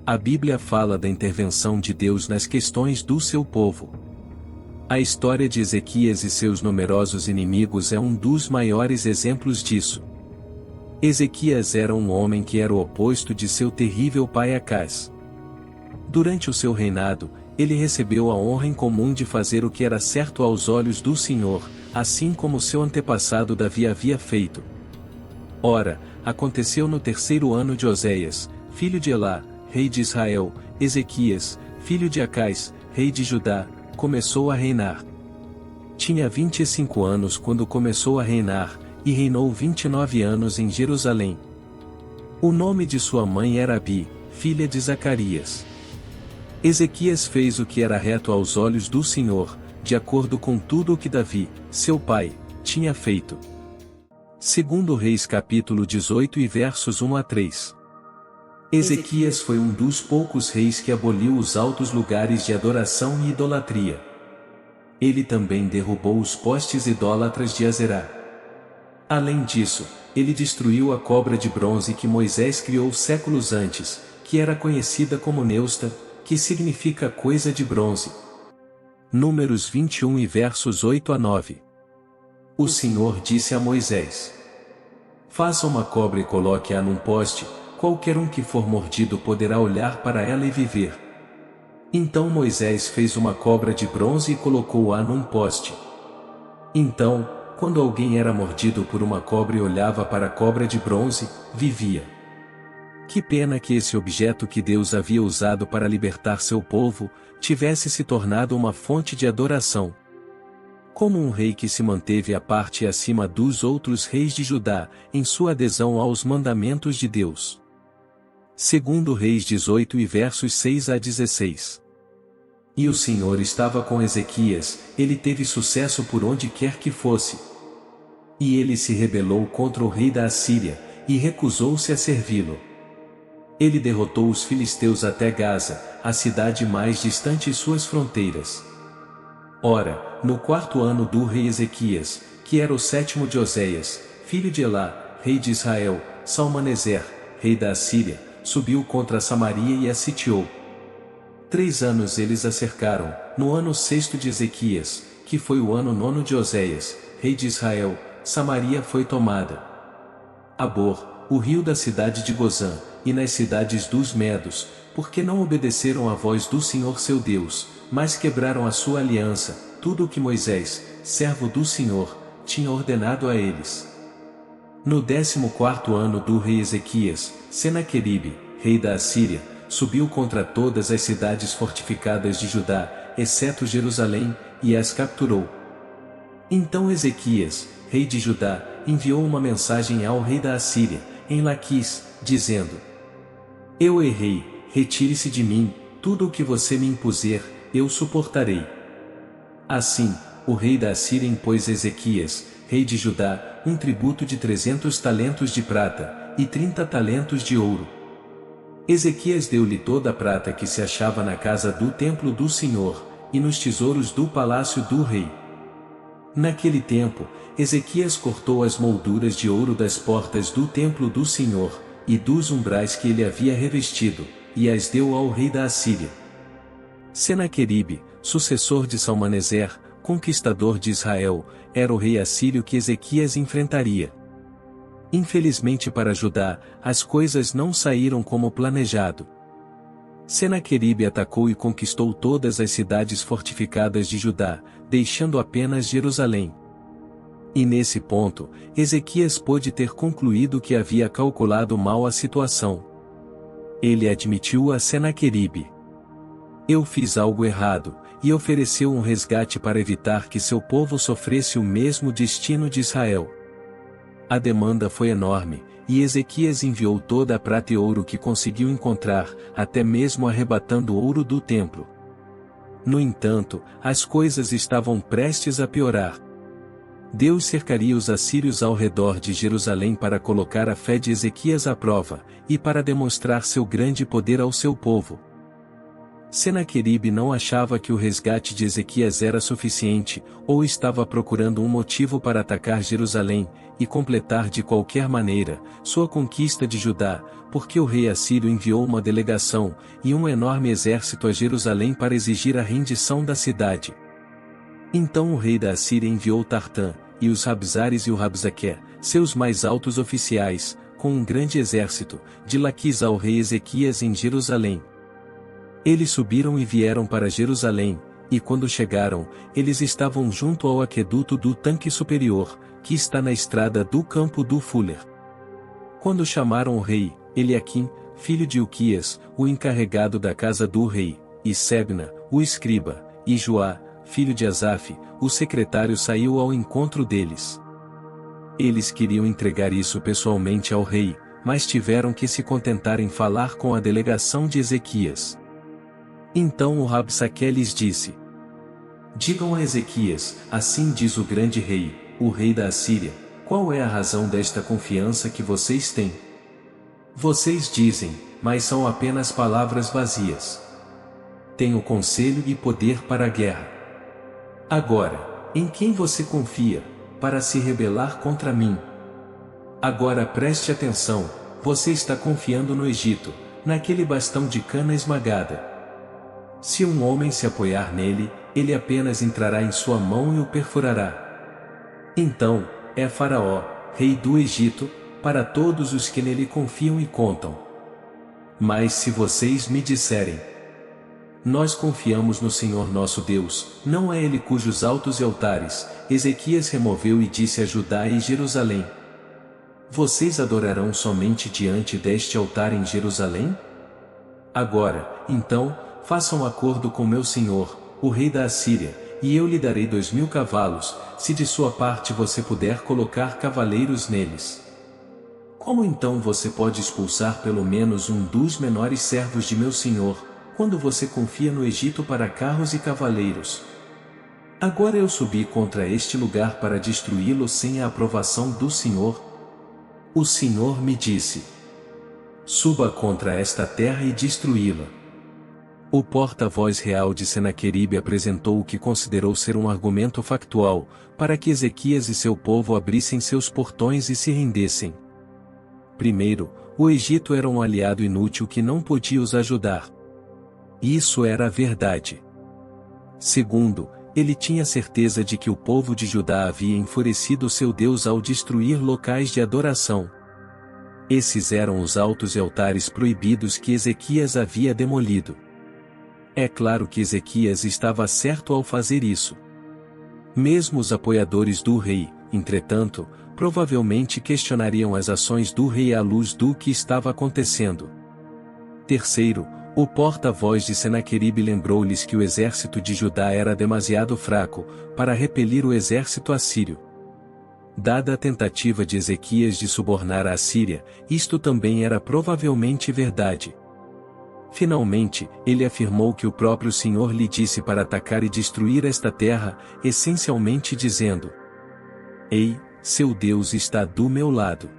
A Bíblia fala da intervenção de Deus nas questões do seu povo. A história de Ezequias e seus numerosos inimigos é um dos maiores exemplos disso. Ezequias era um homem que era o oposto de seu terrível pai Acaz. Durante o seu reinado, ele recebeu a honra incomum de fazer o que era certo aos olhos do Senhor, assim como seu antepassado Davi havia feito. Ora, aconteceu no 3º ano de Oséias, filho de Elá, rei de Israel, Ezequias, filho de Acaz, rei de Judá, começou a reinar. Tinha 25 anos quando começou a reinar, e reinou 29 anos em Jerusalém. O nome de sua mãe era Abi, filha de Zacarias. Ezequias fez o que era reto aos olhos do Senhor, de acordo com tudo o que Davi, seu pai, tinha feito. 2 Reis capítulo 18 e versos 1 a 3. Ezequias foi um dos poucos reis que aboliu os altos lugares de adoração e idolatria. Ele também derrubou os postes idólatras de Azerá. Além disso, ele destruiu a cobra de bronze que Moisés criou séculos antes, que era conhecida como Neusta, que significa coisa de bronze. Números 21 e versos 8 a 9. O Senhor disse a Moisés: faça uma cobra e coloque-a num poste, qualquer um que for mordido poderá olhar para ela e viver. Então Moisés fez uma cobra de bronze e colocou-a num poste. Então, quando alguém era mordido por uma cobra e olhava para a cobra de bronze, vivia. Que pena que esse objeto que Deus havia usado para libertar seu povo, tivesse se tornado uma fonte de adoração. Como um rei que se manteve à parte e acima dos outros reis de Judá, em sua adesão aos mandamentos de Deus. 2 Reis 18 e versos 6 a 16. E o Senhor estava com Ezequias, ele teve sucesso por onde quer que fosse. E ele se rebelou contra o rei da Assíria, e recusou-se a servi-lo. Ele derrotou os filisteus até Gaza, a cidade mais distante e suas fronteiras. Ora, no 4º ano do rei Ezequias, que era o 7º de Oséias, filho de Elá, rei de Israel, Salmaneser, rei da Assíria, subiu contra Samaria e a sitiou. 3 anos eles a cercaram. No ano 6º de Ezequias, que foi o ano 9º de Oséias, rei de Israel, Samaria foi tomada. Abor, o rio da cidade de Gozã, e nas cidades dos Medos, porque não obedeceram à voz do Senhor seu Deus, mas quebraram a sua aliança, tudo o que Moisés, servo do Senhor, tinha ordenado a eles. No 14º ano do rei Ezequias, Senaqueribe, rei da Assíria, subiu contra todas as cidades fortificadas de Judá, exceto Jerusalém, e as capturou. Então Ezequias, rei de Judá, enviou uma mensagem ao rei da Assíria, em Laquis, dizendo: eu errei, retire-se de mim, tudo o que você me impuser, eu suportarei. Assim, o rei da Assíria impôs a Ezequias, rei de Judá, um tributo de 300 talentos de prata, e 30 talentos de ouro. Ezequias deu-lhe toda a prata que se achava na casa do templo do Senhor, e nos tesouros do palácio do rei. Naquele tempo, Ezequias cortou as molduras de ouro das portas do templo do Senhor, e dos umbrais que ele havia revestido, e as deu ao rei da Assíria. Senaqueribe, sucessor de Salmaneser, conquistador de Israel, era o rei assírio que Ezequias enfrentaria. Infelizmente para Judá, as coisas não saíram como planejado. Senaqueribe atacou e conquistou todas as cidades fortificadas de Judá, deixando apenas Jerusalém. E nesse ponto, Ezequias pôde ter concluído que havia calculado mal a situação. Ele admitiu a Senaqueribe: eu fiz algo errado, e ofereceu um resgate para evitar que seu povo sofresse o mesmo destino de Israel. A demanda foi enorme, e Ezequias enviou toda a prata e ouro que conseguiu encontrar, até mesmo arrebatando o ouro do templo. No entanto, as coisas estavam prestes a piorar. Deus cercaria os assírios ao redor de Jerusalém para colocar a fé de Ezequias à prova, e para demonstrar seu grande poder ao seu povo. Senaqueribe não achava que o resgate de Ezequias era suficiente, ou estava procurando um motivo para atacar Jerusalém, e completar de qualquer maneira sua conquista de Judá, porque o rei assírio enviou uma delegação e um enorme exército a Jerusalém para exigir a rendição da cidade. Então o rei da Assíria enviou Tartã, e os Rabsares e o Rabsaque, seus mais altos oficiais, com um grande exército, de Laquis ao rei Ezequias em Jerusalém. Eles subiram e vieram para Jerusalém, e quando chegaram, eles estavam junto ao aqueduto do tanque superior, que está na estrada do campo do Fuller. Quando chamaram o rei, Eliaquim, filho de Uquias, o encarregado da casa do rei, e Sebna, o escriba, e Joá, filho de Asaf, o secretário saiu ao encontro deles. Eles queriam entregar isso pessoalmente ao rei, mas tiveram que se contentar em falar com a delegação de Ezequias. Então o Rabsaque lhes disse: digam a Ezequias, assim diz o grande rei, o rei da Assíria, qual é a razão desta confiança que vocês têm? Vocês dizem, mas são apenas palavras vazias. Tenho conselho e poder para a guerra. Agora, em quem você confia, para se rebelar contra mim? Agora preste atenção, você está confiando no Egito, naquele bastão de cana esmagada. Se um homem se apoiar nele, ele apenas entrará em sua mão e o perfurará. Então, é Faraó, rei do Egito, para todos os que nele confiam e contam. Mas se vocês me disserem: nós confiamos no Senhor nosso Deus, não é Ele cujos altos e altares Ezequias removeu e disse a Judá e Jerusalém: vocês adorarão somente diante deste altar em Jerusalém? Agora, então, façam acordo com meu senhor, o rei da Assíria, e eu lhe darei 2000 cavalos, se de sua parte você puder colocar cavaleiros neles. Como então você pode expulsar pelo menos um dos menores servos de meu senhor, quando você confia no Egito para carros e cavaleiros? Agora eu subi contra este lugar para destruí-lo sem a aprovação do Senhor. O Senhor me disse: suba contra esta terra e destruí-la. O porta-voz real de Senaqueribe apresentou o que considerou ser um argumento factual, para que Ezequias e seu povo abrissem seus portões e se rendessem. Primeiro, o Egito era um aliado inútil que não podia os ajudar. Isso era a verdade. Segundo, ele tinha certeza de que o povo de Judá havia enfurecido seu Deus ao destruir locais de adoração. Esses eram os altos e altares proibidos que Ezequias havia demolido. É claro que Ezequias estava certo ao fazer isso. Mesmo os apoiadores do rei, entretanto, provavelmente questionariam as ações do rei à luz do que estava acontecendo. Terceiro, o porta-voz de Senaqueribe lembrou-lhes que o exército de Judá era demasiado fraco para repelir o exército assírio. Dada a tentativa de Ezequias de subornar a Assíria, isto também era provavelmente verdade. Finalmente, ele afirmou que o próprio Senhor lhe disse para atacar e destruir esta terra, essencialmente dizendo: ei, seu Deus está do meu lado.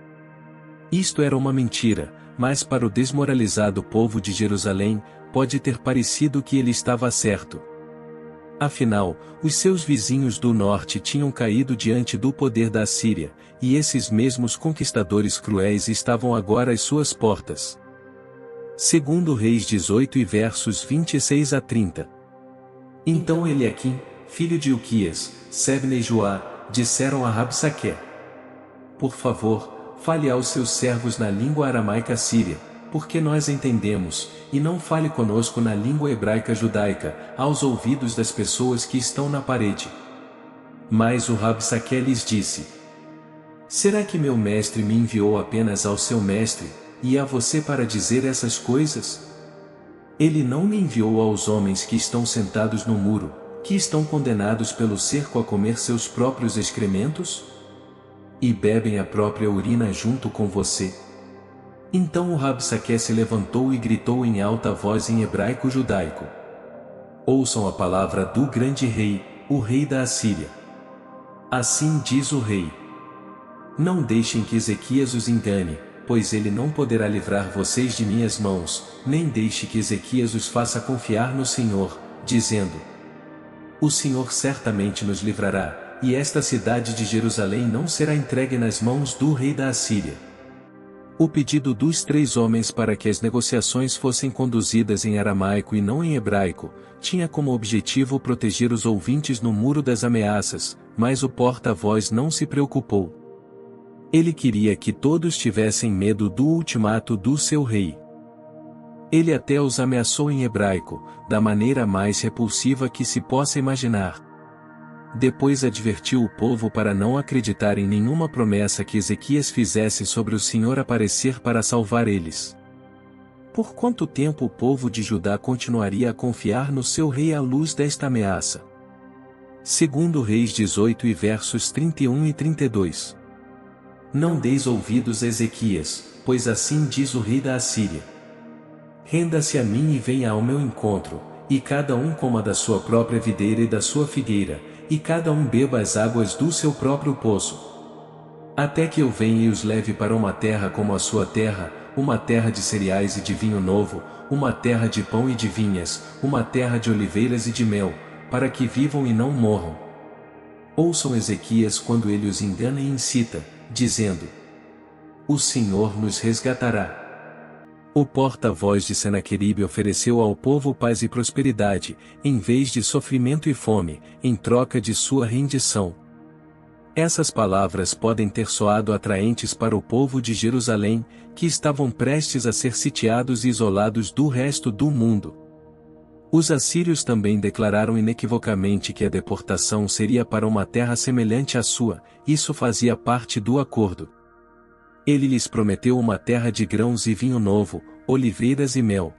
Isto era uma mentira, mas para o desmoralizado povo de Jerusalém, pode ter parecido que ele estava certo. Afinal, os seus vizinhos do norte tinham caído diante do poder da Assíria, e esses mesmos conquistadores cruéis estavam agora às suas portas. Segundo Reis 18 e versos 26 a 30. Então Eliaquim, filho de Uquias, Sebna e Joá, disseram a Rabsaque: por favor, fale aos seus servos na língua aramaica síria, porque nós entendemos, e não fale conosco na língua hebraica judaica, aos ouvidos das pessoas que estão na parede. Mas o Rabsaque lhes disse: será que meu mestre me enviou apenas ao seu mestre, e a você para dizer essas coisas? Ele não me enviou aos homens que estão sentados no muro, que estão condenados pelo cerco a comer seus próprios excrementos? E bebem a própria urina junto com você? Então o Rabsaque se levantou e gritou em alta voz em hebraico judaico: ouçam a palavra do grande rei, o rei da Assíria. Assim diz o rei: não deixem que Ezequias os engane, pois ele não poderá livrar vocês de minhas mãos, nem deixe que Ezequias os faça confiar no Senhor, dizendo: o Senhor certamente nos livrará, e esta cidade de Jerusalém não será entregue nas mãos do rei da Assíria. O pedido dos 3 homens para que as negociações fossem conduzidas em aramaico e não em hebraico, tinha como objetivo proteger os ouvintes no muro das ameaças, mas o porta-voz não se preocupou. Ele queria que todos tivessem medo do ultimato do seu rei. Ele até os ameaçou em hebraico, da maneira mais repulsiva que se possa imaginar. Depois advertiu o povo para não acreditar em nenhuma promessa que Ezequias fizesse sobre o Senhor aparecer para salvar eles. Por quanto tempo o povo de Judá continuaria a confiar no seu rei à luz desta ameaça? Segundo Reis 18 e versos 31 e 32. Não deis ouvidos a Ezequias, pois assim diz o rei da Assíria: renda-se a mim e venha ao meu encontro, e cada um coma da sua própria videira e da sua figueira, e cada um beba as águas do seu próprio poço. Até que eu venha e os leve para uma terra como a sua terra, uma terra de cereais e de vinho novo, uma terra de pão e de vinhas, uma terra de oliveiras e de mel, para que vivam e não morram. Ouçam Ezequias quando ele os engana e incita, dizendo: o Senhor nos resgatará. O porta-voz de Senaqueribe ofereceu ao povo paz e prosperidade, em vez de sofrimento e fome, em troca de sua rendição. Essas palavras podem ter soado atraentes para o povo de Jerusalém, que estavam prestes a ser sitiados e isolados do resto do mundo. Os assírios também declararam inequivocamente que a deportação seria para uma terra semelhante à sua, isso fazia parte do acordo. Ele lhes prometeu uma terra de grãos e vinho novo, oliveiras e mel.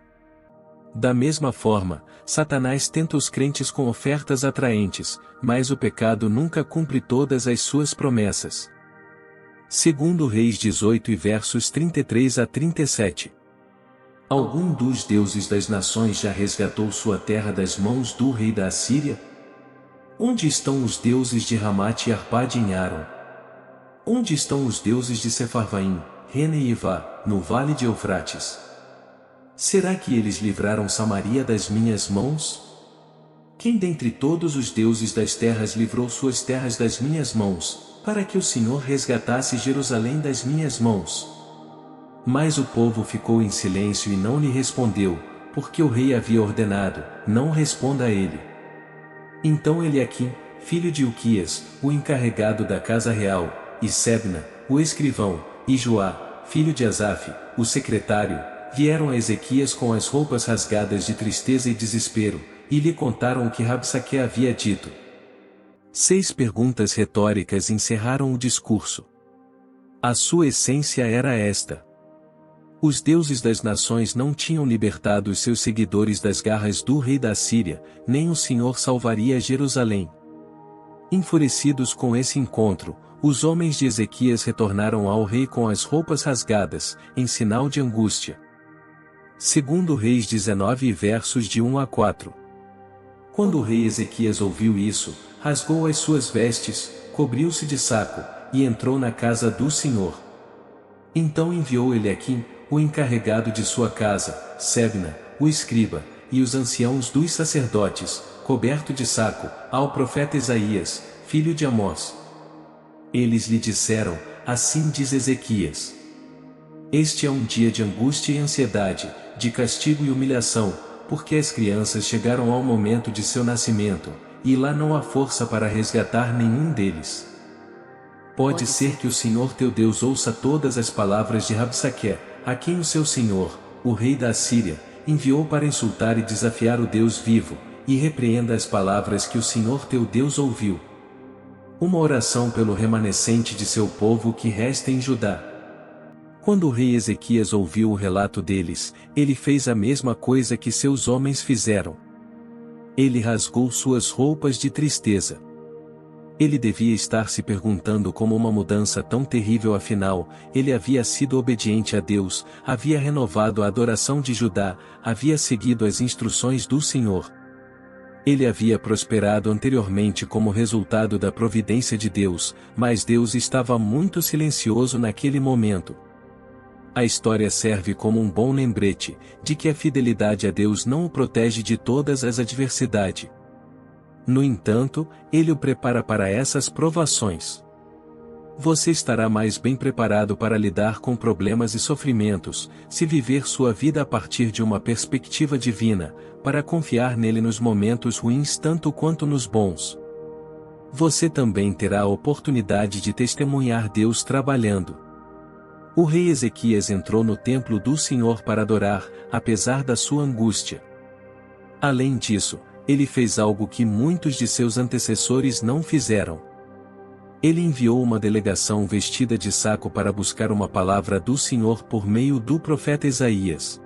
Da mesma forma, Satanás tenta os crentes com ofertas atraentes, mas o pecado nunca cumpre todas as suas promessas. Segundo Reis 18 e versos 33 a 37. Algum dos deuses das nações já resgatou sua terra das mãos do rei da Assíria? Onde estão os deuses de Ramate e Arpade em Aram? Onde estão os deuses de Sefarvaim, Rene e Ivá, no vale de Eufrates? Será que eles livraram Samaria das minhas mãos? Quem dentre todos os deuses das terras livrou suas terras das minhas mãos, para que o Senhor resgatasse Jerusalém das minhas mãos? Mas o povo ficou em silêncio e não lhe respondeu, porque o rei havia ordenado: não responda a ele. Então Eliaquim, filho de Uquias, o encarregado da casa real, e Sebna, o escrivão, e Joá, filho de Asaf, o secretário, vieram a Ezequias com as roupas rasgadas de tristeza e desespero, e lhe contaram o que Rabsaque havia dito. 6 perguntas retóricas encerraram o discurso. A sua essência era esta: os deuses das nações não tinham libertado os seus seguidores das garras do rei da Assíria, nem o Senhor salvaria Jerusalém. Enfurecidos com esse encontro, os homens de Ezequias retornaram ao rei com as roupas rasgadas, em sinal de angústia. Segundo Reis 19 versos de 1 a 4. Quando o rei Ezequias ouviu isso, rasgou as suas vestes, cobriu-se de saco, e entrou na casa do Senhor. Então enviou Eliaquim, o encarregado de sua casa, Sebna, o escriba, e os anciãos dos sacerdotes, coberto de saco, ao profeta Isaías, filho de Amós. Eles lhe disseram: assim diz Ezequias. Este é um dia de angústia e ansiedade, de castigo e humilhação, porque as crianças chegaram ao momento de seu nascimento, e lá não há força para resgatar nenhum deles. Pode ser que o Senhor teu Deus ouça todas as palavras de Rabsaque, a quem o seu senhor, o rei da Assíria, enviou para insultar e desafiar o Deus vivo, e repreenda as palavras que o Senhor teu Deus ouviu. Uma oração pelo remanescente de seu povo que resta em Judá. Quando o rei Ezequias ouviu o relato deles, ele fez a mesma coisa que seus homens fizeram. Ele rasgou suas roupas de tristeza. Ele devia estar se perguntando como uma mudança tão terrível, afinal, ele havia sido obediente a Deus, havia renovado a adoração de Judá, havia seguido as instruções do Senhor. Ele havia prosperado anteriormente como resultado da providência de Deus, mas Deus estava muito silencioso naquele momento. A história serve como um bom lembrete de que a fidelidade a Deus não o protege de todas as adversidades. No entanto, Ele o prepara para essas provações. Você estará mais bem preparado para lidar com problemas e sofrimentos, se viver sua vida a partir de uma perspectiva divina, para confiar nele nos momentos ruins tanto quanto nos bons. Você também terá a oportunidade de testemunhar Deus trabalhando. O rei Ezequias entrou no templo do Senhor para adorar, apesar da sua angústia. Além disso, ele fez algo que muitos de seus antecessores não fizeram. Ele enviou uma delegação vestida de saco para buscar uma palavra do Senhor por meio do profeta Isaías.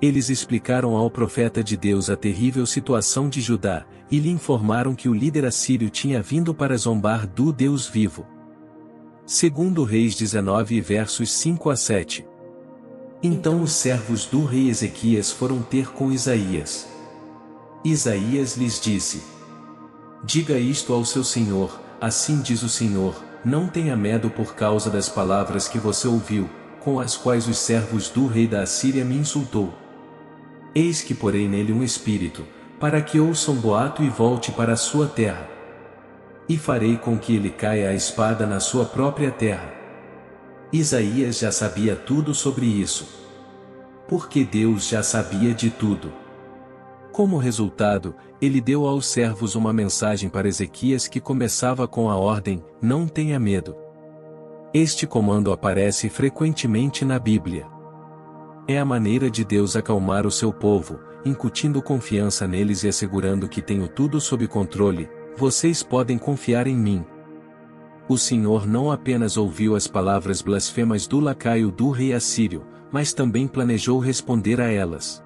Eles explicaram ao profeta de Deus a terrível situação de Judá, e lhe informaram que o líder assírio tinha vindo para zombar do Deus vivo. Segundo Reis 19 versos 5 a 7. Então os servos do rei Ezequias foram ter com Isaías. Isaías lhes disse: Diga isto ao seu senhor, assim diz o Senhor, não tenha medo por causa das palavras que você ouviu, com as quais os servos do rei da Assíria me insultou. Eis que porei nele um espírito, para que ouça um boato e volte para a sua terra. E farei com que ele caia a espada na sua própria terra. Isaías já sabia tudo sobre isso. Porque Deus já sabia de tudo. Como resultado, ele deu aos servos uma mensagem para Ezequias que começava com a ordem: não tenha medo. Este comando aparece frequentemente na Bíblia. É a maneira de Deus acalmar o seu povo, incutindo confiança neles e assegurando que tenho tudo sob controle. Vocês podem confiar em mim. O Senhor não apenas ouviu as palavras blasfemas do lacaio do rei assírio, mas também planejou responder a elas.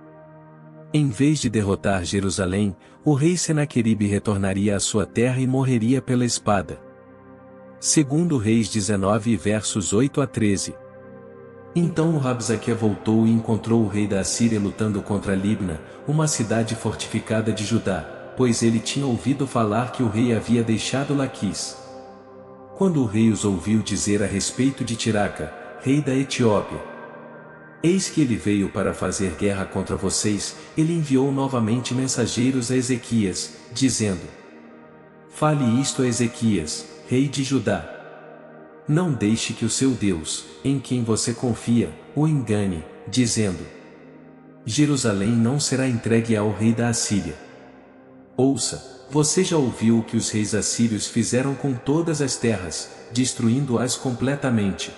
Em vez de derrotar Jerusalém, o rei Senaqueribe retornaria à sua terra e morreria pela espada. Segundo Reis 19 versos 8 a 13. Então o Rabsaque voltou e encontrou o rei da Assíria lutando contra Libna, uma cidade fortificada de Judá, pois ele tinha ouvido falar que o rei havia deixado Laquis. Quando o rei os ouviu dizer a respeito de Tiraca, rei da Etiópia: Eis que ele veio para fazer guerra contra vocês, ele enviou novamente mensageiros a Ezequias, dizendo: Fale isto a Ezequias, rei de Judá. Não deixe que o seu Deus, em quem você confia, o engane, dizendo: Jerusalém não será entregue ao rei da Assíria. Ouça, você já ouviu o que os reis assírios fizeram com todas as terras, destruindo-as completamente.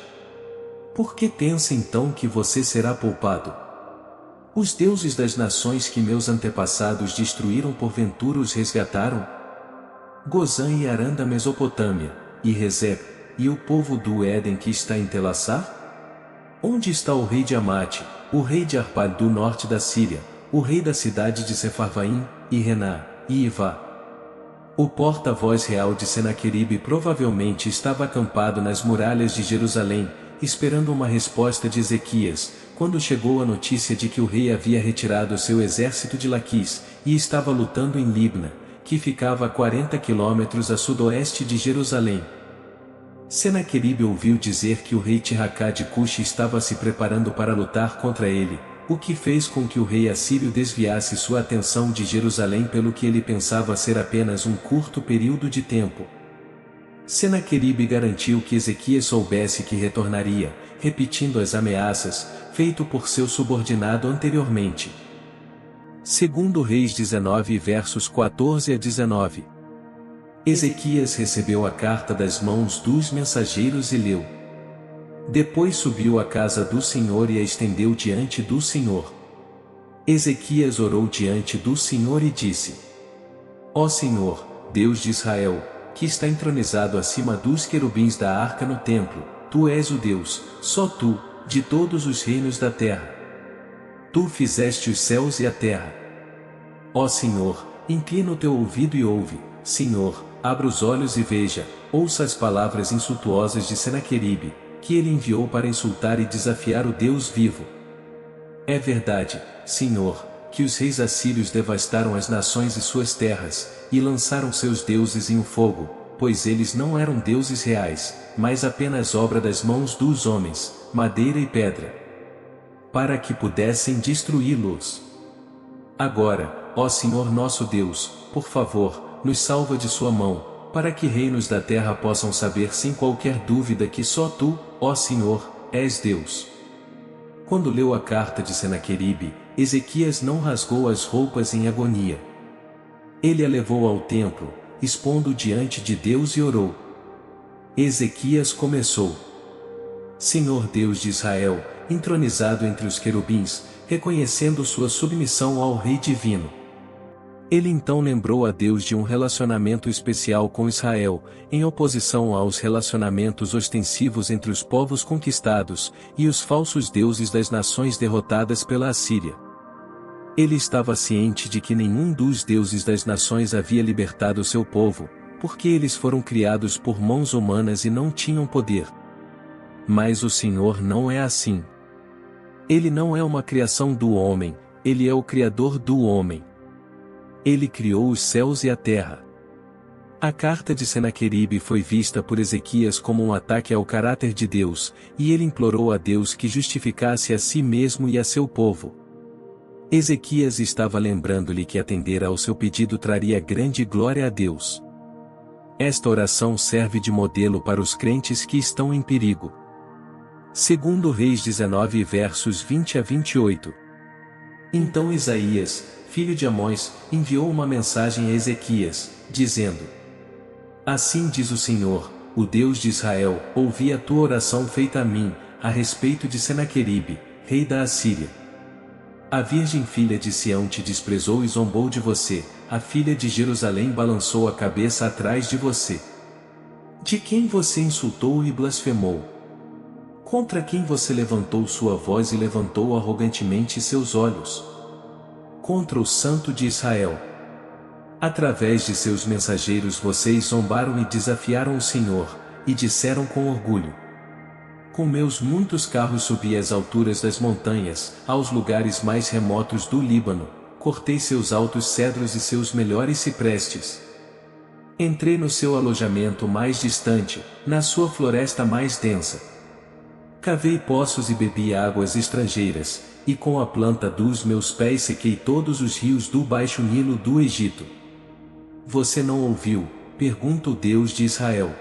Por que pensa então que você será poupado? Os deuses das nações que meus antepassados destruíram porventura os resgataram? Gozã e Arã da Mesopotâmia, e Rezep, e o povo do Éden que está em Telassar? Onde está o rei de Amate, o rei de Arpad do norte da Síria, o rei da cidade de Sefarvaim, e Rená, e Ivá? O porta-voz real de Senaqueribe provavelmente estava acampado nas muralhas de Jerusalém, esperando uma resposta de Ezequias, quando chegou a notícia de que o rei havia retirado seu exército de Laquis, e estava lutando em Libna, que ficava a 40 quilômetros a sudoeste de Jerusalém. Senaqueribe ouviu dizer que o rei Tirhacá de Cuxi estava se preparando para lutar contra ele, o que fez com que o rei assírio desviasse sua atenção de Jerusalém pelo que ele pensava ser apenas um curto período de tempo. Senaqueribe garantiu que Ezequias soubesse que retornaria, repetindo as ameaças, feito por seu subordinado anteriormente. Segundo Reis 19 versos 14 a 19. Ezequias recebeu a carta das mãos dos mensageiros e leu. Depois subiu à casa do Senhor e a estendeu diante do Senhor. Ezequias orou diante do Senhor e disse: Ó Senhor, Deus de Israel, que está entronizado acima dos querubins da arca no templo, Tu és o Deus, só Tu, de todos os reinos da terra. Tu fizeste os céus e a terra. Ó Senhor, inclina o teu ouvido e ouve, Senhor, abra os olhos e veja, ouça as palavras insultuosas de Senaqueribe, que ele enviou para insultar e desafiar o Deus vivo. É verdade, Senhor, que os reis assírios devastaram as nações e suas terras, e lançaram seus deuses em um fogo, pois eles não eram deuses reais, mas apenas obra das mãos dos homens, madeira e pedra, para que pudessem destruí-los. Agora, ó Senhor nosso Deus, por favor, nos salva de sua mão, para que reinos da terra possam saber sem qualquer dúvida que só tu, ó Senhor, és Deus. Quando leu a carta de Senaqueribe, Ezequias não rasgou as roupas em agonia. Ele a levou ao templo, expondo diante de Deus e orou. Ezequias começou: Senhor Deus de Israel, entronizado entre os querubins, reconhecendo sua submissão ao Rei Divino. Ele então lembrou a Deus de um relacionamento especial com Israel, em oposição aos relacionamentos ostensivos entre os povos conquistados, e os falsos deuses das nações derrotadas pela Assíria. Ele estava ciente de que nenhum dos deuses das nações havia libertado seu povo, porque eles foram criados por mãos humanas e não tinham poder. Mas o Senhor não é assim. Ele não é uma criação do homem, ele é o Criador do homem. Ele criou os céus e a terra. A carta de Senaqueribe foi vista por Ezequias como um ataque ao caráter de Deus, e ele implorou a Deus que justificasse a si mesmo e a seu povo. Ezequias estava lembrando-lhe que atender ao seu pedido traria grande glória a Deus. Esta oração serve de modelo para os crentes que estão em perigo. Segundo Reis 19 versos 20 a 28. Então Isaías, filho de Amós, enviou uma mensagem a Ezequias, dizendo: Assim diz o Senhor, o Deus de Israel, ouvi a tua oração feita a mim, a respeito de Senaqueribe, rei da Assíria. A virgem filha de Sião te desprezou e zombou de você, a filha de Jerusalém balançou a cabeça atrás de você. De quem você insultou e blasfemou? Contra quem você levantou sua voz e levantou arrogantemente seus olhos? Contra o Santo de Israel. Através de seus mensageiros vocês zombaram e desafiaram o Senhor, e disseram com orgulho: Com meus muitos carros subi às alturas das montanhas, aos lugares mais remotos do Líbano, cortei seus altos cedros e seus melhores ciprestes. Entrei no seu alojamento mais distante, na sua floresta mais densa. Cavei poços e bebi águas estrangeiras, e com a planta dos meus pés sequei todos os rios do Baixo Nilo do Egito. Você não ouviu? Pergunta o Deus de Israel.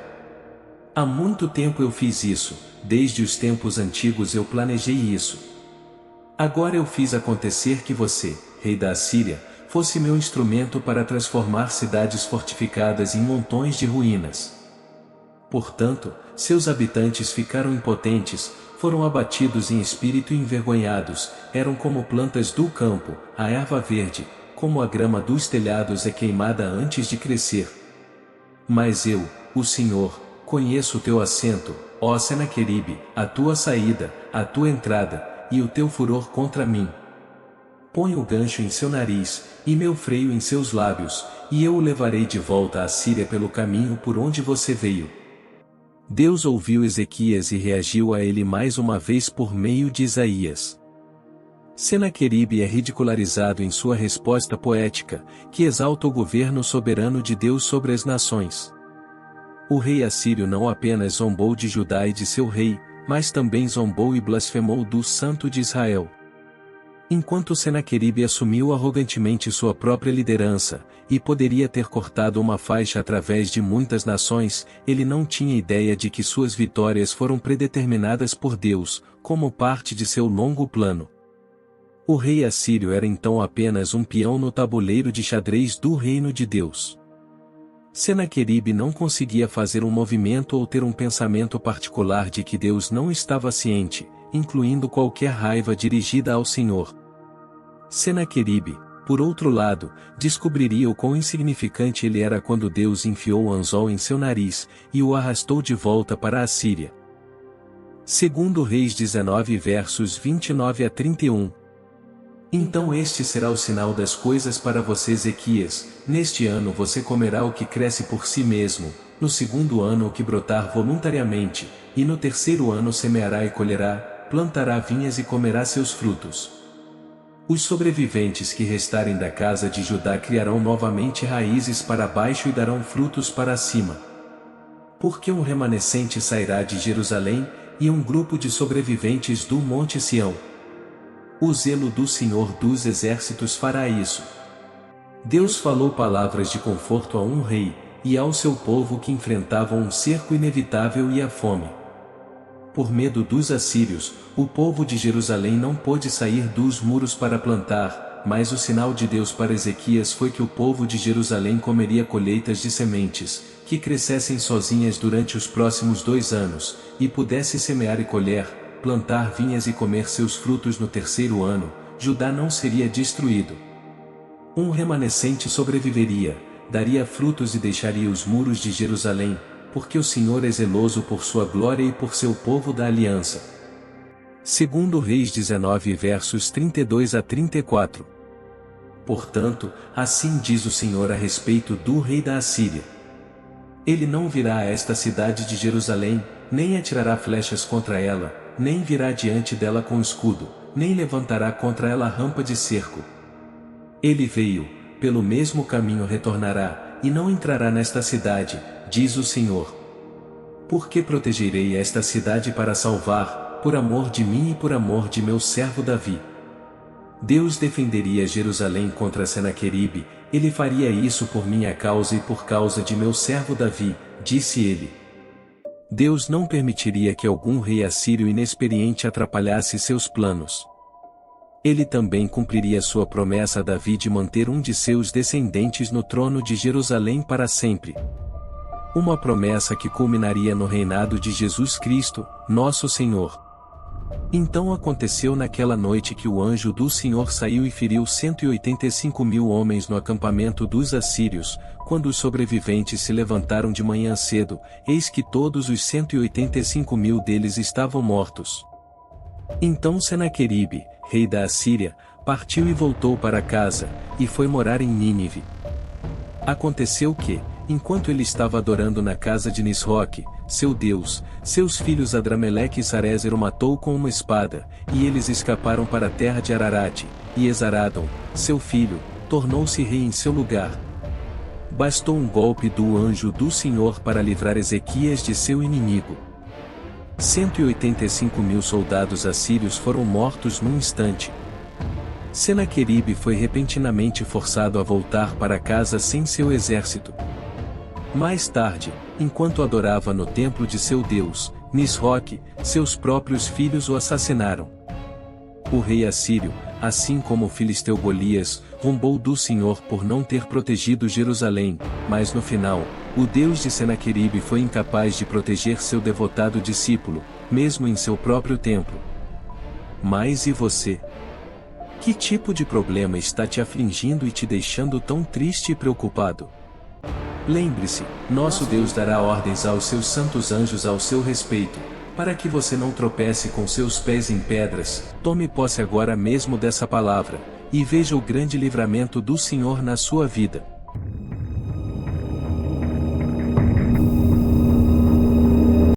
Há muito tempo eu fiz isso, desde os tempos antigos eu planejei isso. Agora eu fiz acontecer que você, rei da Assíria, fosse meu instrumento para transformar cidades fortificadas em montões de ruínas. Portanto, seus habitantes ficaram impotentes, foram abatidos em espírito e envergonhados, eram como plantas do campo, a erva verde, como a grama dos telhados é queimada antes de crescer. Mas eu, o Senhor, conheço o teu assento, ó Senaqueribe, a tua saída, a tua entrada, e o teu furor contra mim. Põe o gancho em seu nariz, e meu freio em seus lábios, e eu o levarei de volta à Síria pelo caminho por onde você veio. Deus ouviu Ezequias e reagiu a ele mais uma vez por meio de Isaías. Senaqueribe é ridicularizado em sua resposta poética, que exalta o governo soberano de Deus sobre as nações. O rei assírio não apenas zombou de Judá e de seu rei, mas também zombou e blasfemou do Santo de Israel. Enquanto Senaqueribe assumiu arrogantemente sua própria liderança, e poderia ter cortado uma faixa através de muitas nações, ele não tinha ideia de que suas vitórias foram predeterminadas por Deus, como parte de seu longo plano. O rei assírio era então apenas um peão no tabuleiro de xadrez do reino de Deus. Senaqueribe não conseguia fazer um movimento ou ter um pensamento particular de que Deus não estava ciente, incluindo qualquer raiva dirigida ao Senhor. Senaqueribe, por outro lado, descobriria o quão insignificante ele era quando Deus enfiou o anzol em seu nariz, e o arrastou de volta para a Síria. Segundo Reis 19 versos 29 a 31. Então este será o sinal das coisas para você, Ezequias: neste ano você comerá o que cresce por si mesmo, no segundo ano o que brotar voluntariamente, e no terceiro ano semeará e colherá, plantará vinhas e comerá seus frutos. Os sobreviventes que restarem da casa de Judá criarão novamente raízes para baixo e darão frutos para cima. Porque um remanescente sairá de Jerusalém, e um grupo de sobreviventes do Monte Sião. O zelo do Senhor dos Exércitos fará isso. Deus falou palavras de conforto a um rei, e ao seu povo que enfrentavam um cerco inevitável e a fome. Por medo dos assírios, o povo de Jerusalém não pôde sair dos muros para plantar, mas o sinal de Deus para Ezequias foi que o povo de Jerusalém comeria colheitas de sementes, que crescessem sozinhas durante os próximos 2 anos, e pudesse semear e colher, plantar vinhas e comer seus frutos no 3º ano. Judá não seria destruído. Um remanescente sobreviveria, daria frutos e deixaria os muros de Jerusalém, porque o Senhor é zeloso por sua glória e por seu povo da aliança. Segundo Reis 19 versos 32 a 34. Portanto, assim diz o Senhor a respeito do rei da Assíria. Ele não virá a esta cidade de Jerusalém, nem atirará flechas contra ela, nem virá diante dela com escudo, nem levantará contra ela rampa de cerco. Ele veio, pelo mesmo caminho retornará, e não entrará nesta cidade, diz o Senhor. Porque protegerei esta cidade para salvar, por amor de mim e por amor de meu servo Davi. Deus defenderia Jerusalém contra Senaqueribe, ele faria isso por minha causa e por causa de meu servo Davi, disse ele. Deus não permitiria que algum rei assírio inexperiente atrapalhasse seus planos. Ele também cumpriria sua promessa a Davi de manter um de seus descendentes no trono de Jerusalém para sempre. Uma promessa que culminaria no reinado de Jesus Cristo, nosso Senhor. Então aconteceu naquela noite que o anjo do Senhor saiu e feriu 185.000 homens no acampamento dos assírios. Quando os sobreviventes se levantaram de manhã cedo, eis que todos os 185.000 deles estavam mortos. Então Senaqueribe, rei da Assíria, partiu e voltou para casa, e foi morar em Nínive. Aconteceu que, enquanto ele estava adorando na casa de Nisroque, seu deus, seus filhos Adrameleque e Sarezer o matou com uma espada, e eles escaparam para a terra de Ararate, e Esaradom, seu filho, tornou-se rei em seu lugar. Bastou um golpe do anjo do Senhor para livrar Ezequias de seu inimigo. 185.000 soldados assírios foram mortos num instante. Senaqueribe foi repentinamente forçado a voltar para casa sem seu exército. Mais tarde, enquanto adorava no templo de seu deus, Nisroque, seus próprios filhos o assassinaram. O rei assírio, assim como o filisteu Golias, zombou do Senhor por não ter protegido Jerusalém, mas no final, o Deus de Senaqueribe foi incapaz de proteger seu devotado discípulo, mesmo em seu próprio templo. Mas e você? Que tipo de problema está te afligindo e te deixando tão triste e preocupado? Lembre-se, nosso Deus dará ordens aos seus santos anjos ao seu respeito, para que você não tropece com seus pés em pedras. Tome posse agora mesmo dessa palavra, e veja o grande livramento do Senhor na sua vida.